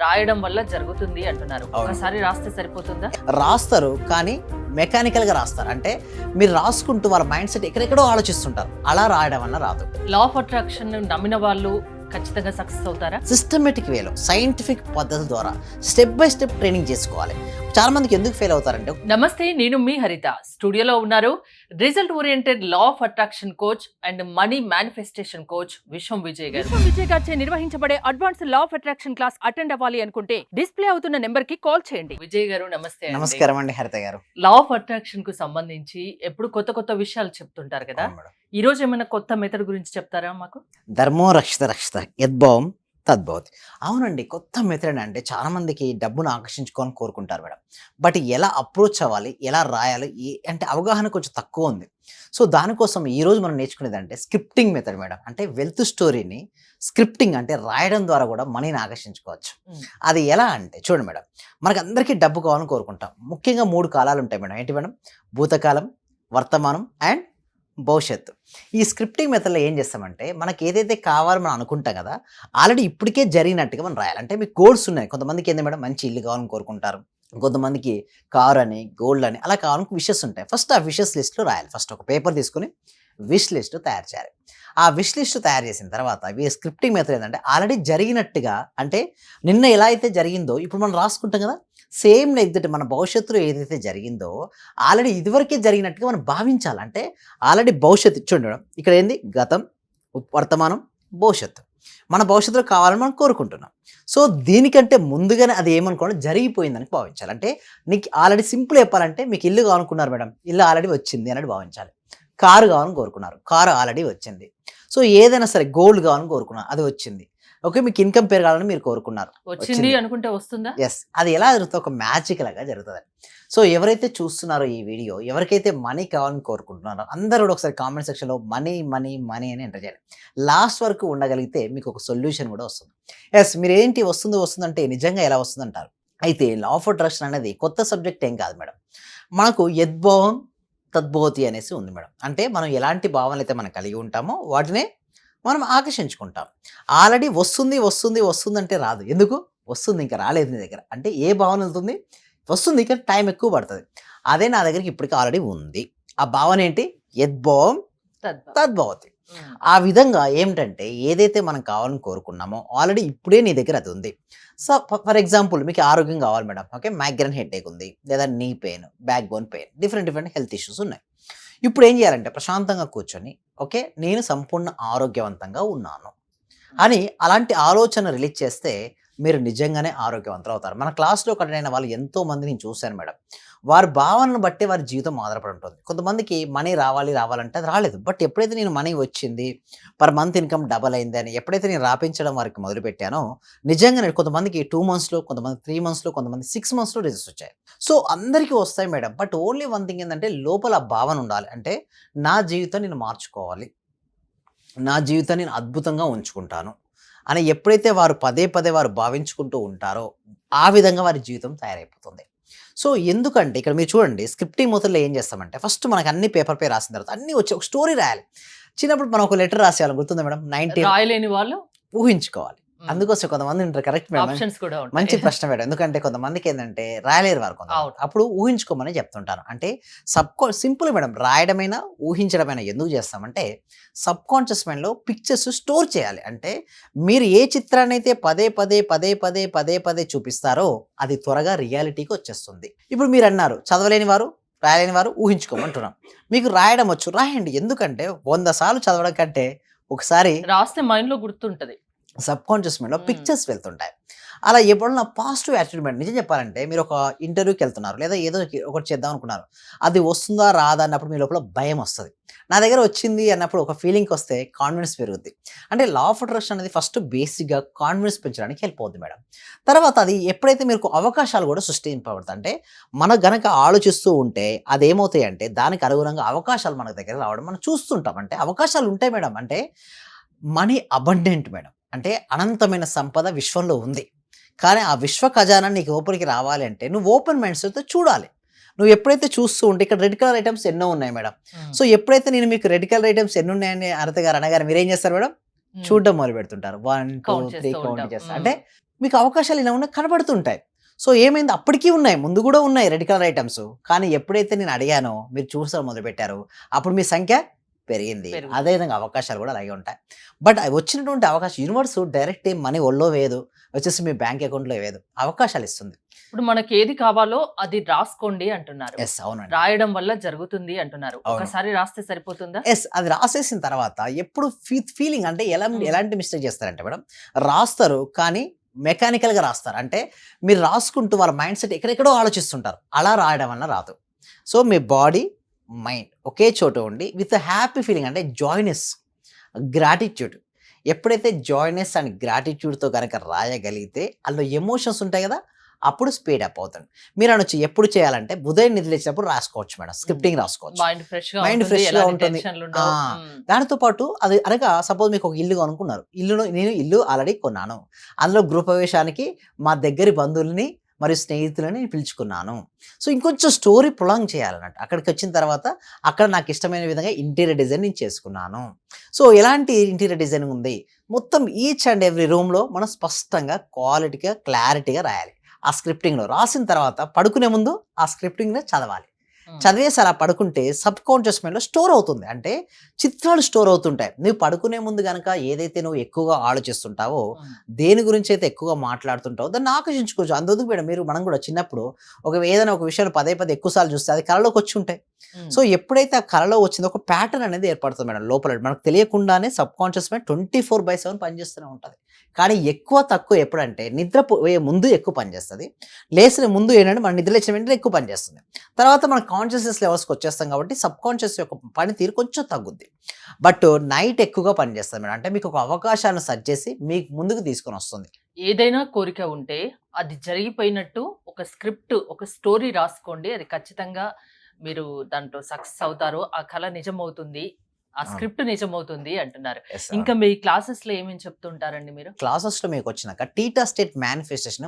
రాయడం వల్ల జరుగుతుంది అంటున్నారు. అవును. ఒకసారి రాస్తే సరిపోతుందా? రాస్తారు కానీ మెకానికల్గా రాస్తారు. అంటే మీరు రాసుకుంటూ వాళ్ళ మైండ్ సెట్ ఎక్కడెక్కడో ఆలోచిస్తుంటారు. అలా రాయడం వల్ల రాదు. లా ఆఫ్ అట్రాక్షన్ నమ్మిన వాళ్ళు ఖచ్చితంగా సక్సెస్ అవుతారా? సిస్టమేటిక్ వేలో సైంటిఫిక్ పద్ధతి ద్వారా స్టెప్ బై స్టెప్ ట్రైనింగ్ చేసుకోవాలి. చాలా మందికి ఎందుకు ఫెయిల్ అవుతారంటే, నమస్తే, నేను మీ హరిత. స్టూడియోలో ఉన్నారు result oriented law of attraction coach and money manifestation coach విశ్వం విజయ్ గారు. విశ్వం విజయ్ గారిచే నిర్వహించబడే advance law of attraction class attend అవ్వాలి అనుకుంటే డిస్ప్లే అవుతున్న నెంబర్ కి కాల్ చేయండి. విజయ్ గారు నమస్తే. నమస్కారం అండి హరిత గారు. లా ఆఫ్ అట్రాక్షన్ కు సంబంధించి ఎప్పుడు కొత్త కొత్త విషయాలు చెప్తుంటారు కదా. అవును మేడం. ఈ రోజు ఏమైనా కొత్త మెథడ్ గురించి చెప్తారా మాకు? ధర్మో రక్షిత రక్షిత యద్భావం తద్భవతి. అవునండి, కొత్త మెథడ్ అంటే చాలా మందికి డబ్బును ఆకర్షించుకోవాలని కోరుకుంటారు మేడం. బట్ ఎలా అప్రోచ్ అవ్వాలి, ఎలా రాయాలి అంటే అవగాహన కొంచెం తక్కువ ఉంది. సో దానికోసం ఈరోజు మనం నేర్చుకునేది అంటే స్క్రిప్టింగ్ మెథడ్ మేడం. అంటే వెల్త్ స్టోరీని స్క్రిప్టింగ్ అంటే రాయడం ద్వారా కూడా మనీని ఆకర్షించుకోవచ్చు. అది ఎలా అంటే చూడండి మేడం, మనకు అందరికీ డబ్బు కావాలని కోరుకుంటాం. ముఖ్యంగా 3 కాలాలు ఉంటాయి మేడం. ఏంటి మేడం? భూతకాలం, వర్తమానం అండ్ భవిష్యత్తు. ఈ స్క్రిప్టింగ్ మెథడ్లో ఏం చేస్తామంటే, మనకి ఏదైతే కావాలో మనం అనుకుంటాం కదా, ఆల్రెడీ ఇప్పటికే జరిగినట్టుగా మనం రాయాలి. అంటే మీకు గోల్స్ ఉన్నాయి. కొంతమందికి ఏంది మేడం, మంచి ఇల్లు కావాలని కోరుకుంటారు. కొంతమందికి కార్ అని, గోల్డ్ అని అలా కావాలని విషెస్ ఉంటాయి. ఫస్ట్ ఆ విషెస్ లిస్ట్లో రాయాలి. ఫస్ట్ ఒక పేపర్ తీసుకుని విష్ లిస్ట్ తయారు చేయాలి. ఆ విష్ లిస్ట్ తయారు చేసిన తర్వాత ఈ స్క్రిప్టింగ్ మెథడ్ ఏంటంటే, ఆల్రెడీ జరిగినట్టుగా, అంటే నిన్న ఎలా అయితే జరిగిందో ఇప్పుడు మనం రాసుకుంటాం కదా, సేమ్ లైక్ దట్ మన భవిష్యత్తులో ఏదైతే జరిగిందో ఆల్రెడీ ఇదివరకే జరిగినట్టుగా మనం భావించాలి. అంటే ఆల్రెడీ భవిష్యత్తు చూడండి మేడం, ఇక్కడ ఏంది గతం, వర్తమానం, భవిష్యత్తు. మన భవిష్యత్తులో కావాలని మనం కోరుకుంటున్నాం. సో దీనికంటే ముందుగానే అది ఏమనుకోండి జరిగిపోయిందని భావించాలి. అంటే నీకు ఆల్రెడీ సింపుల్ చెప్పాలంటే, మీకు ఇల్లు కావాలనుకున్నారు మేడం, ఇల్లు ఆల్రెడీ వచ్చింది అన్నట్టు భావించాలి. కారు కావాలని కోరుకున్నారు, కారు ఆల్రెడీ వచ్చింది. సో ఏదైనా సరే గోల్డ్ కావాలని కోరుకున్నారు, అది వచ్చింది. ఓకే, మీకు ఇన్కమ్ పెరగాలని మీరు కోరుకున్నారు, వచ్చింది అనుకుంటే వస్తుందా? ఎస్. అది ఎలా జరుగుతుంది? ఒక మ్యాజిక్ లాగా జరుగుతుంది. సో ఎవరైతే చూస్తున్నారో ఈ వీడియో, ఎవరికైతే మనీ కావాలని కోరుకుంటున్నారో అందరూ కూడా ఒకసారి కామెంట్ సెక్షన్లో మనీ మనీ మనీ అని ఎంటర్ చేయండి. లాస్ట్ వరకు ఉండగలిగితే మీకు ఒక సొల్యూషన్ కూడా వస్తుంది. ఎస్, మీరు ఏంటి వస్తుందంటే నిజంగా ఎలా వస్తుందంటారు. అయితే లా ఆఫ్ అట్రాక్షన్ అనేది కొత్త సబ్జెక్ట్ ఏం కాదు మేడం. మనకు యద్భావం తద్భవతి అనేసి ఉంది మేడం. అంటే మనం ఎలాంటి భావనలు అయితే మనం కలిగి ఉంటామో వాటినే మనం ఆకర్షించుకుంటాం. ఆల్రెడీ వస్తుంది అంటే రాదు. ఎందుకు వస్తుంది? ఇంకా రాలేదు నీ దగ్గర. అంటే ఏ భావన వెళ్తుంది? వస్తుంది, ఇంకా టైం ఎక్కువ పడుతుంది. అదే నా దగ్గరికి ఇప్పటికీ ఆల్రెడీ ఉంది. ఆ భావన ఏంటి? యద్భావం తద్భవతి. ఆ విధంగా ఏమిటంటే, ఏదైతే మనం కావాలని కోరుకున్నామో ఆల్రెడీ ఇప్పుడే నీ దగ్గర అది ఉంది. సో ఫర్ ఎగ్జాంపుల్ మీకు ఆరోగ్యం కావాలి మేడం. ఓకే, మైగ్రేన్ హెడేక్ ఉంది, లేదా knee pain, back bone pain, different health issues ఉన్నాయి. ఇప్పుడు ఏం చేయాలంటే ప్రశాంతంగా కూర్చొని, ఓకే నేను సంపూర్ణ ఆరోగ్యవంతంగా ఉన్నాను అని అలాంటి ఆలోచన రిలీజ్ చేస్తే మీరు నిజంగానే ఆరోగ్యవంతులు అవుతారు. మన క్లాస్లో అటెండ్ అయిన వాళ్ళు ఎంతో మంది నేను చూశాను మేడం. వారి భావనను బట్టి వారి జీవితం ఆధారపడి ఉంటుంది. కొంతమందికి మనీ రావాలంటే అది రాలేదు. బట్ ఎప్పుడైతే నేను మనీ వచ్చింది, పర్ మంత్ ఇన్కమ్ డబల్ అయింది అని ఎప్పుడైతే నేను రాపించడం వారికి మొదలుపెట్టానో, నిజంగానే కొంతమందికి 2 మంత్స్లో, కొంతమంది 3 మంత్స్లో, కొంతమంది 6 మంత్స్లో రిజల్ట్స్ వచ్చాయి. సో అందరికీ వస్తాయి madam. But only one thing ఏంటంటే, లోపల భావన ఉండాలి. అంటే నా జీవితం నేను మార్చుకోవాలి, నా జీవితాన్ని నేను అద్భుతంగా ఉంచుకుంటాను అని ఎప్పుడైతే వారు పదే వారు భావించుకుంటూ ఉంటారో, ఆ విధంగా వారి జీవితం తయారైపోతుంది. సో ఎందుకంటే ఇక్కడ మీరు చూడండి, స్క్రిప్టింగ్ మొదట్లో ఏం చేస్తామంటే, ఫస్ట్ మనకు అన్ని పేపర్పై రాసిన తర్వాత అన్నీ వచ్చి ఒక స్టోరీ రాయాలి. చిన్నప్పుడు మనం ఒక లెటర్ రాసేయాలి, గుర్తుందా మేడం? 19 రాయలేని వాళ్ళు ఊహించుకోవాలి. అందుకోసం కొంతమంది ఉంటారు. కరెక్ట్ మేడం, ఆప్షన్స్ కూడా ఉంటాయి. మంచి ప్రశ్న మేడం. ఎందుకంటే కొంతమందికి ఏంటంటే రాయలేరు వారు కొంతమంది. అప్పుడు ఊహించుకోమని చెప్తుంటాను. అంటే సింపుల్ మేడం, రాయడమైనా ఊహించడమైనా ఎందుకు చేస్తామంటే, సబ్ కాన్షియస్ మైండ్లో పిక్చర్స్ స్టోర్ చేయాలి. అంటే మీరు ఏ చిత్రాన్ని అయితే పదే చూపిస్తారో అది త్వరగా రియాలిటీకి వచ్చేస్తుంది. ఇప్పుడు మీరు అన్నారు చదవలేని వారు, రాయలేని వారు ఊహించుకోమంటున్నాం. మీకు రాయడం వచ్చు, రాయండి. ఎందుకంటే 100 సార్లు చదవడం కంటే ఒకసారి రాస్తే మైండ్ లో గుర్తుంటది. సబ్ కాన్షియస్ మైండ్లో పిక్చర్స్ వెళ్తుంటాయి. అలా ఎప్పుడన్నా పాజిటివ్ యాటిట్యూడ్ మేడం. నిజం చెప్పాలంటే, మీరు ఒక ఇంటర్వ్యూకి వెళ్తున్నారు, లేదా ఏదో ఒకటి చేద్దాం అనుకున్నారు, అది వస్తుందా రాదా అన్నప్పుడు మీ లోపల భయం వస్తుంది. నా దగ్గర వచ్చింది అన్నప్పుడు ఒక ఫీలింగ్కి వస్తే కాన్ఫిడెన్స్ పెరుగుద్ది. అంటే లా ఆఫ్ అట్రాక్షన్ అనేది ఫస్ట్ బేసిక్గా కాన్ఫిడెన్స్ పెంచడానికి హెల్ప్ అవుతుంది మేడం. తర్వాత అది ఎప్పుడైతే మీకు అవకాశాలు కూడా సృష్టింపబడతాయి. అంటే మనం గనక ఆలోచిస్తూ ఉంటే అది ఏమవుతాయి అంటే, దానికి అనుగుణంగా అవకాశాలు మన దగ్గర రావడం మనం చూస్తుంటాం. అంటే అవకాశాలు ఉంటాయి మేడం. అంటే మనీ అబండెంట్ మేడం. అంటే అనంతమైన సంపద విశ్వంలో ఉంది. కానీ ఆ విశ్వ ఖజానా నీకు లోపలికి రావాలి అంటే నువ్వు ఓపెన్ మైండ్స్తో చూడాలి. నువ్వు ఎప్పుడైతే చూస్తూ ఉంటే, ఇక్కడ రెడ్ కలర్ ఐటమ్స్ ఎన్నో ఉన్నాయి మేడం. సో ఎప్పుడైతే నేను మీకు రెడ్ కలర్ ఐటమ్స్ ఎన్ని ఉన్నాయని హరిత గారు అనగానే మీరు ఏం చేస్తారు మేడం? చూడడం మొదలు పెడుతుంటారు. 1 2 3 కౌంట్ చేస్తారు. అంటే మీకు అవకాశాలు ఇలా ఉన్న కనబడుతుంటాయి. సో ఏమైంది అప్పటికి ఉన్నాయి. ముందు గూడా ఉన్నాయి రెడ్ కలర్ ఐటెమ్స్. కానీ ఎప్పుడైతే నేను అడిగానో మీరు చూసడం మొదలుపెట్టారో అప్పుడు మీ సంఖ్య పెరిగింది. పెరుగుతుంది. అదే విధంగా అవకాశాలు గూడా అలాగే ఉంటాయి. బట్ అవి వచ్చినటువంటి అవకాశం యూనివర్స్ డైరెక్ట్ ఏం మనీ ఒళ్ళో వేయదు. వచ్చేసి మీ బ్యాంక్ అకౌంట్‌లో వేయదు. అవకాశాలు ఇస్తుంది. ఇప్పుడు మనకేది కావాలో అది రాసుకోండి అంటున్నారు. యెస్. అవునండి. రాయడం వల్ల జరుగుతుంది అంటున్నారు. అవును. ఒకసారి రాస్తే సరిపోతుందా? యెస్. అది రాసేసిన తర్వాత ఎప్పుడు ఫీలింగ్ అంటే హ్మ్. ఎలాంటి మిస్టేక్ చేస్తారంటే మేడం, రాస్తారు కానీ మెకానికల్‌గా రాస్తారు. అంటే మీరు రాసుకుంటూ వాళ్ళ మైండ్ సెట్ ఎక్కడెక్కడో ఆలోచిస్తుంటారు. అలా రాయడం వల్ల రాదు. సో మీ బాడీ, మైండ్ ఒకే చోట ఉండి విత్ హ్యాపీ ఫీలింగ్ అంటే జాయ్‌నెస్, గ్రాటిట్యూడ్ ఎప్పుడైతే జాయ్‌నెస్ అండ్ గ్రాటిట్యూడ్‌తో గనక రాయగలిగితే అందులో ఎమోషన్స్ ఉంటాయి గదా! అప్పుడు స్పీడ్ అప్ అవుతుంది. మీరు అనొచ్చు ఎప్పుడు చేయాలంటే ఉదయం నిద్ర లేచినప్పుడు రాసుకోవచ్చు మేడం. స్క్రిప్టింగ్ రాసుకోవచ్చు. మైండ్ ఫ్రెష్‌గా మైండ్ ఉంటుంది. ఫ్రెష్‌గా ఎలాంటి ఉంటుంది. టెన్షన్‌లుండవు. ఆ! హ్మ్. దానితో పాటు అది అనగా సపోజ్ మీకు ఒక ఇల్లు కొనుక్కున్నారు. నేను ఇల్లు ఆల్రెడీ కొన్నాను. అందులో గృహప్రవేశానికి మా దగ్గరి బంధువులని మరియు స్నేహితులని పిలుచుకున్నాను. సో ఇంకొంచెం స్టోరీ ప్రొలాంగ్ చేయాలన్నట్టు. అక్కడికొచ్చిన తర్వాత అక్కడ నాకు ఇష్టమైన విధంగా ఇంటీరియర్ డిజైన్ నేను చేసుకున్నాను. సో ఎలాంటి ఇంటీరియర్ డిజైనింగ్ ఉంది? మొత్తం ఈచ్ అండ్ ఎవ్రీ రూమ్‌లో మనం స్పష్టంగా, క్వాలిటీగా, క్లారిటీగా రాయాలి. ఆ స్క్రిప్టింగ్‌లో రాసిన తర్వాత పడుకునే ముందు ఆ స్క్రిప్టింగ్‌ని చదవాలి. హ్మ్. చదివేసి అలా పడుకుంటే సబ్‌కాన్షియస్ మైండ్‌లో స్టోర్ అవుతుంది. అంటే చిత్రాలు స్టోర్ అవుతుంటాయి. నువ్వు పడుకునే ముందు గనక ఏదైతే నువ్వు ఎక్కువగా ఆలోచిస్తుంటావో, హ్మ్. దేని గురించైతే ఎక్కువగా మాట్లాడుతుంటావో దాన్ని ఆకర్షించుకోవచ్చు. అంతెందుకు మేడం మనం కూడా చిన్నప్పుడు ఏదైనా ఒక విషయాన్ని పదే పదే ఎక్కువ సార్లు చూస్తే అది కలలోకొచ్చి ఉంటాయి. హ్మ్. సో ఎప్పుడైతే ఆ కలలో వచ్చిందో ఒక ప్యాటర్న్ అనేది ఏర్పడుతుంది మేడం లోపల. మనకు తెలియకుండానే సబ్‌కాన్షియస్ మైండ్ 24/7 పనిచేస్తూనే ఉంటది. కానీ ఎక్కువ తక్కువ ఎప్పుడంటే నిద్రపోయే ముందు ఎక్కువ పనిచేస్తది. లేసిన ముందు ఏంటంటే మనం నిద్ర లేచిన వెంటనే ఎక్కువ పనిచేస్తుంది. తర్వాత మన కాన్షియస్‌నెస్ లెవెల్స్‌కి వచ్చేస్తాం కాబట్టి సబ్‌కాన్షియస్ యొక్క పనితీరు కొంచెం తగ్గుద్ది. బట్ నైట్ ఎక్కువగా పనిచేస్తది మేడం. అంటే మీకు ఒక అవకాశాన్ని సెర్చ్ చేసి మీకు ముందుకు తీసుకొనొస్తుంది. ఏదైనా కోరిక ఉంటే అది జరిగిపోయినట్టు ఒక స్క్రిప్ట్, ఒక స్టోరీ రాసుకోండి. అది ఖచ్చితంగా మీరు దాంట్లో సక్సెస్ అవుతారు. ఆ కల నిజమవుతుంది. ఆ అవును. స్క్రిప్ట్ నిజమవుతుంది అంటున్నారు. యెస్. ఇంకా అవును. మీ క్లాసెస్‌లో ఏమేమి చెప్తుంటారండి మీరు? క్లాసెస్‌లో మీకొచ్చినాక టీటా స్టేట్ మేనిఫెస్టేషన్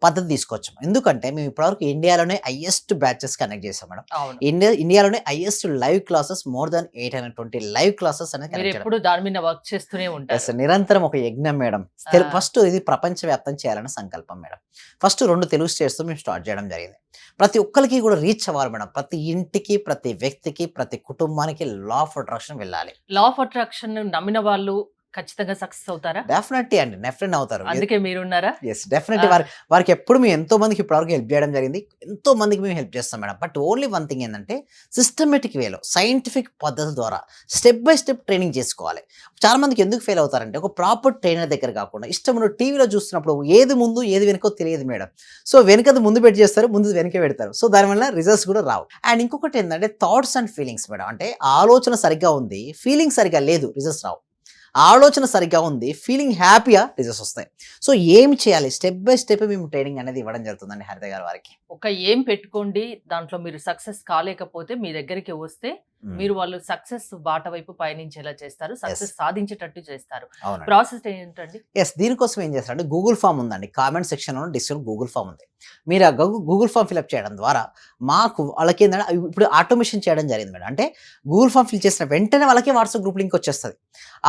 పద్ధతి తీసుకొచ్చాం. ఎందుకంటే మేము ఇప్పటివరకు ఇండియాలోనే హైయెస్ట్ బ్యాచెస్ కండక్ట్ చేసాం మేడం. అవును. ఇండియాలోనే highest live classes more than 820 live classes అనేది కండక్ట్ చేయడం. మీరెప్పుడు దాని మీద వర్క్ చేస్తూనే యెస్. ఉంటారు. నిరంతరం ఒక యజ్ఞం మేడం. ఆ! ఫస్ట్ ఇది ప్రపంచవ్యాప్తం చేయాలని సంకల్పం మేడం. ఫస్ట్ 2 తెలుగు స్టేట్స్‌తో మేము స్టార్ట్ చేయడం జరిగింది. ప్రతి ఒక్కళ్ళకి కూడా రీచ్ అవ్వాలి మేడం. ప్రతి ఇంటికి, ప్రతి వ్యక్తికి, ప్రతి కుటుంబానికి లా ఆఫ్ అట్రాక్షన్ వెళ్ళాలి. లా ఆఫ్ అట్రాక్షన్ నమ్మిన వాళ్ళు ఖచ్చితంగా సక్సెస్ అవుతారా? డెఫినెట్‌లీ అండి. డెఫినెట్‌లీ అవుతారు. అందుకే మీరున్నారా? యెస్. డెఫినెట్‌లీ ఆ! వారికి ఎప్పుడు మేము ఎంతో మందికి ఇప్పటివరకు హెల్ప్ చేయడం జరిగింది. ఎంతో మందికి మేము హెల్ప్ చేస్తాం madam. But only one thing ఏందంటే సిస్టమాటిక్ వేలో సైంటిఫిక్ పద్ధతి ద్వారా స్టెప్ బై స్టెప్ ట్రైనింగ్ చేసుకోవాలి. చాలా మందికి ఎందుకు ఫెయిల్ అవుతారంటే ఒక ప్రాపర్ ట్రైనర్ దగ్గర కాకుండా ఇష్టమున్న టీవీలో చూస్తున్నప్పుడు ఏది ముందు ఏది వెనకో తెలియదు మేడం. సో వెనకది ముందు పెట్టి చేస్తారు. ముందుది వెనకే పెడతారు. సో దానివల్ల రిజల్ట్స్ కూడా రావు. అండ్ ఇంకొకటి ఏందంటే థాట్స్ అండ్ ఫీలింగ్స్ మేడం. అంటే ఆలోచన సరిగ్గా ఉంది. ఫీలింగ్ సరిగ్గా లేదు. రిజల్ట్స్ రావు. ఆలోచన సరిగ్గా ఉంది. ఫీలింగ్ హ్యాపీగా రిజల్ట్స్ వస్తాయి. సో ఏమి చేయాలి? స్టెప్ బై స్టెప్ మేము ట్రైనింగ్ అనేది ఇవ్వడం జరుగుతుందండి హరిత గారి వారికి. ఒక ఎయిమ్ పెట్టుకోండి. దాంట్లో మీరు సక్సెస్ కాలేకపోతే మీ దగ్గరికి వస్తే మీరు వాళ్ళు సక్సెస్ బాట వైపు పయనించేలా చేస్తారు. సక్సెస్ సాధించేటట్టు చేస్తారు. అవునండి. ప్రాసెస్ ఏంటండి? యెస్. దీనికోసం ఏం చేస్తారంటే గూగుల్ ఫార్మ్ ఉందండి. కామెంట్ సెక్షన్‌లో డిస్క్రిప్షన్ గూగుల్ ఫార్మ్ ఉంది. మీరు ఆ గూగుల్ ఫార్మ్ ఫిలప్ చేయడం ద్వారా మాకు వాళ్ళకేందంటే ఇప్పుడు ఆటోమేషన్ చేయడం జరిగింది మేడం. అంటే గూగుల్ ఫార్మ్ ఫిల్ చేసిన వెంటనే వాళ్ళకి వాట్సాప్ గ్రూప్ లింక్ వచ్చేస్తది.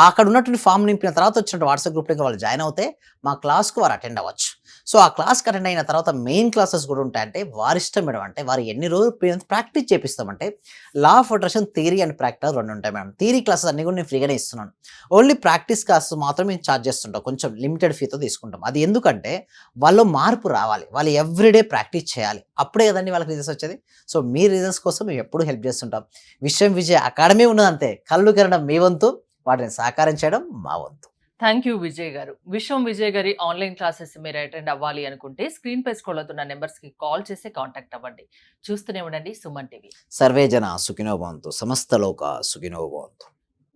అక్కడ ఉన్నటువంటి ఫార్మ్ నింపిన తర్వాత వచ్చినటువంటి వాట్సాప్ గ్రూప్ లింక్ వాళ్ళు జాయిన్ అవుతే మా క్లాస్‌కి వారు అటెండ్ అవ్వచ్చు. సో ఆ క్లాస్‌కి అటెండ్ అయిన తర్వాత మెయిన్ క్లాసెస్ కూడా ఉంటాయి. అంటే వారిష్టం మేడం. అంటే వారు ఎన్ని రోజులు ప్రాక్టీస్ చేపిస్తామంటే law of attraction theory and practical 2 ఉంటాయి మేడం. థియరీ క్లాసెస్ అన్నీ కూడా నేను ఫ్రీగానే ఇస్తున్నాను. ఓన్లీ ప్రాక్టీస్ క్లాసెస్ మాత్రమే మేము చార్జ్ చేస్తుంటాం. కొంచెం లిమిటెడ్ ఫీతో తీసుకుంటాం. అది ఎందుకంటే వాళ్ళలో మార్పు రావాలి. వాళ్ళు ఎవ్రీడే ప్రాక్టీస్ చేయాలి. అప్పుడే కదండీ వాళ్ళకి రిజల్ట్స్ వచ్చేది. సో మీ రిజల్ట్స్ కోసం మేము ఎప్పుడూ హెల్ప్ చేస్తుంటాం. విశ్వం విజయ్ అకాడమీ ఉన్నదంతే. కళ్ళు కనడం మీ వంతు. వాటిని సాకారం చేయడం మా వంతు. థ్యాంక్ యూ విజయ్ గారు. విశ్వం విజయ్ గారి ఆన్‌లైన్ క్లాసెస్ మీరు అటెండ్ అవ్వాలి అనుకుంటే స్క్రీన్ పై స్క్రోల్ అవుతున్న నంబర్స్‌కి కాల్ చేసి కాంటాక్ట్ అవ్వండి. చూస్తూనే ఉండండి సుమన్ టీవీ. సర్వే జన సుఖినో భవంతు. సమస్త లోక సుఖినో భవంతు.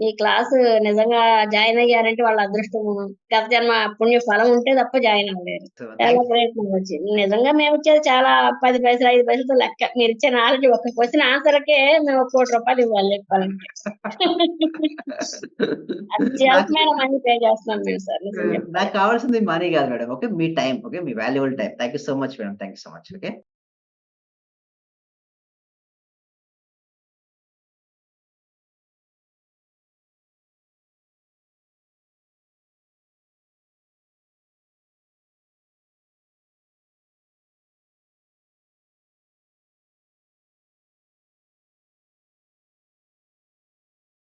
ఈ క్లాసు నిజంగా జాయిన్ అయ్యారంటే వాళ్ళ అదృష్టము. గత జన్మ పుణ్య ఫలం ఉంటే తప్ప జాయిన్ అవ్వలేరు. చాలా ప్రయత్నం వచ్చింది. నిజంగా మేమిచ్చేది చాలా 10 పైసలు, 5 పైసలతో లెక్క. మీరిచ్చే నాలెడ్జ్ ఒక్క క్వెషన్ ఆన్సర్‌కే మేము ఒక ₹1,00,00,000 ఇవ్వాలి చెప్పాలంటే. అత్యల్పమైన మనీ పే చేస్తున్నాం మేము సార్ నిజం చెప్పాలంటే. నాకు కావాల్సింది మనీ కాదు madam. Okay. Me time. Okay. Me valuable time. Thank you so much madam. Thank you so much. Okay.